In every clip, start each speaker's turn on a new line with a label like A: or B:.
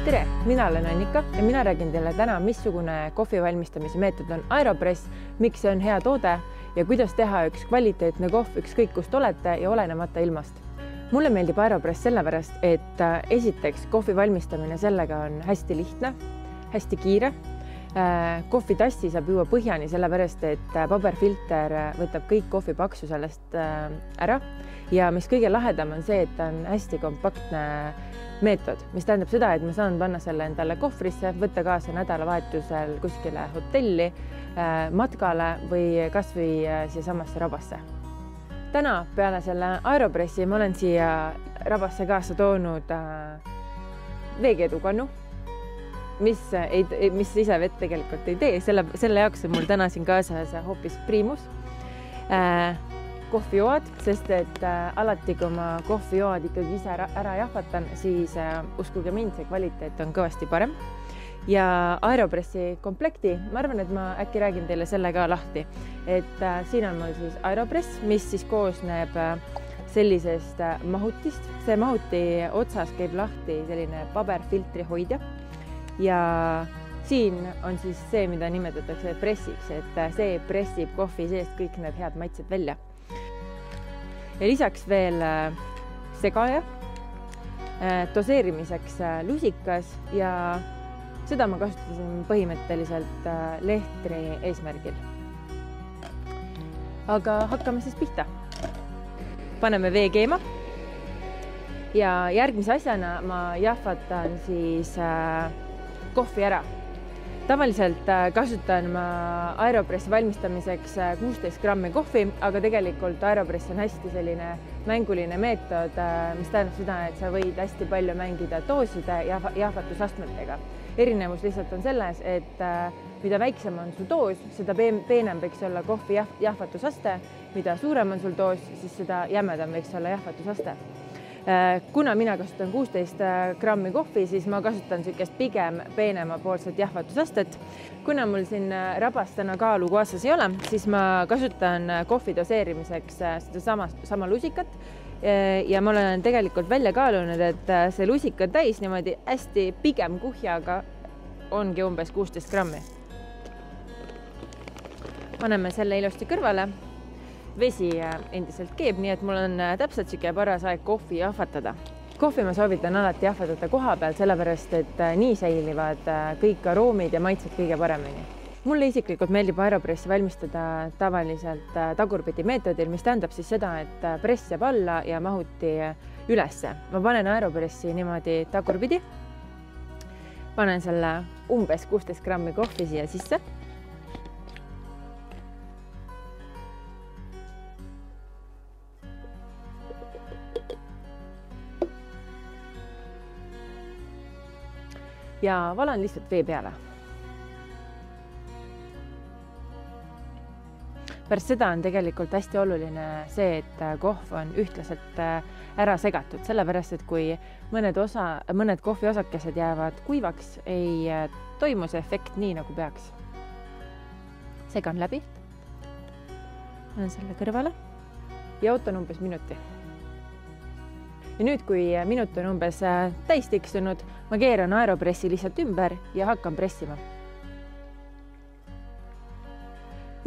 A: Tere, mina olen Annika ja mina räägin teile täna, missugune kohvi valmistamise meetod on Aeropress, miks see on hea toode ja kuidas teha üks kvaliteetne kohv ükskõik kust olete ja olenemata ilmast. Mulle meeldib Aeropress sellepärast, et esiteks kohvi valmistamine sellega on hästi lihtne, hästi kiire. Kohvitassi saab juua põhjani sellepärast, et paberfilter võtab kõik kohvi paksu sellest ära ja mis kõige lahedam on see, et ta on hästi kompaktne meetod, mis tähendab seda, et ma saan panna selle endale kohvrisse, võtta kaasa nädalavahetusel kuskile hotelli, matkale või kas või siia-samasse rabasse. Täna peale selle Aeropressi ma olen siia rabasse kaasa toonud veekeedukannu, mis ise vett tegelikult ei tee. Selle jaoks on mul täna siin kaasas hoopis Primus, kohvijoad, sest et alati, kui ma kohvijoad ikkagi ise ära jahvatan, siis uskuge mind, see kvaliteet on kõvasti parem. Ja Aeropressi komplekti, ma arvan, et ma äkki räägin teile selle ka lahti. Et siin on mul siis Aeropress, mis siis koosneb sellisest mahutist. See mahuti otsas käib lahti selline paberfiltri hoidja. Ja siin on siis see, mida nimetatakse pressiks, et see pressib kohvi seest kõik need head maitsed välja. Ja lisaks veel segaja, doseerimiseks lusikas ja seda ma kasutasin põhimõtteliselt lehtri eesmärgil. Aga hakkame siis pihta. Paneme vee keema ja järgmise asjana ma jahvatan siis kohvi ära. Tavaliselt kasutan ma Aeropressi valmistamiseks 16 grammi kohvi, aga tegelikult Aeropress on hästi selline mänguline meetod, mis tähendab seda, et sa võid hästi palju mängida dooside ja jahvatusastmetega. Erinevus lihtsalt on selles, et mida väiksem on sul doos, seda peenem võiks olla kohvi jahvatusaste, mida suurem on sul doos, siis seda jämedam võiks olla jahvatusaste. Kuna mina kasutan 16 grammi kohvi, siis ma kasutan sellist pigem peenemapoolset jahvatusastet. Kuna mul siin rabas täna kaalu kaasas ei ole, siis ma kasutan kohvi doseerimiseks seda sama lusikat ja ma olen tegelikult välja kaalunud, et see lusika täis niimoodi hästi pigem kuhjaga ongi umbes 16 grammi. Paneme selle ilusti kõrvale. Vesi endiselt keeb, nii et mul on täpselt siuke paras aeg kohvi jahvatada. Kohvi ma soovitan alati jahvatada koha peal, sellepärast, et nii säilivad kõik aroomid ja maitsed kõige paremini. Mulle isiklikult meeldib Aeropressi valmistada tavaliselt tagurpidi meetodil, mis tähendab siis seda, et press jääb alla ja mahuti ülesse. Ma panen Aeropressi niimoodi tagurpidi, panen selle umbes 16 grammi kohvi siia sisse. Ja valan lihtsalt vee peale. Pärast seda on tegelikult hästi oluline see, et kohv on ühtlaselt ära segatud, sellepärast, et kui mõned kohviosakesed jäävad kuivaks, ei toimu see efekt nii, nagu peaks. Segan läbi, panen selle kõrvale ja ootan umbes minuti. Ja nüüd, kui minut on umbes täis tiksunud, ma keeran Aeropressi lihtsalt ümber ja hakkan pressima.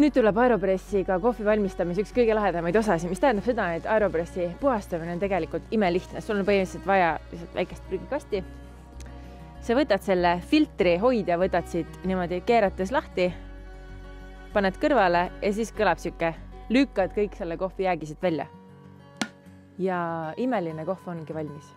A: Nüüd tuleb Aeropressiga kohvi valmistamise üks kõige lahedamaid osasi, mis tähendab seda, et Aeropressi puhastamine on tegelikult imelihtne. Sul on põhimõtteliselt vaja lihtsalt väikest prügikasti. Sa võtad selle filtri hoidja, võtad siit niimoodi keerates lahti, paned kõrvale ja siis kõlab siuke, lükkad kõik selle kohvi jäägisid välja. Ja imeline kohv ongi valmis.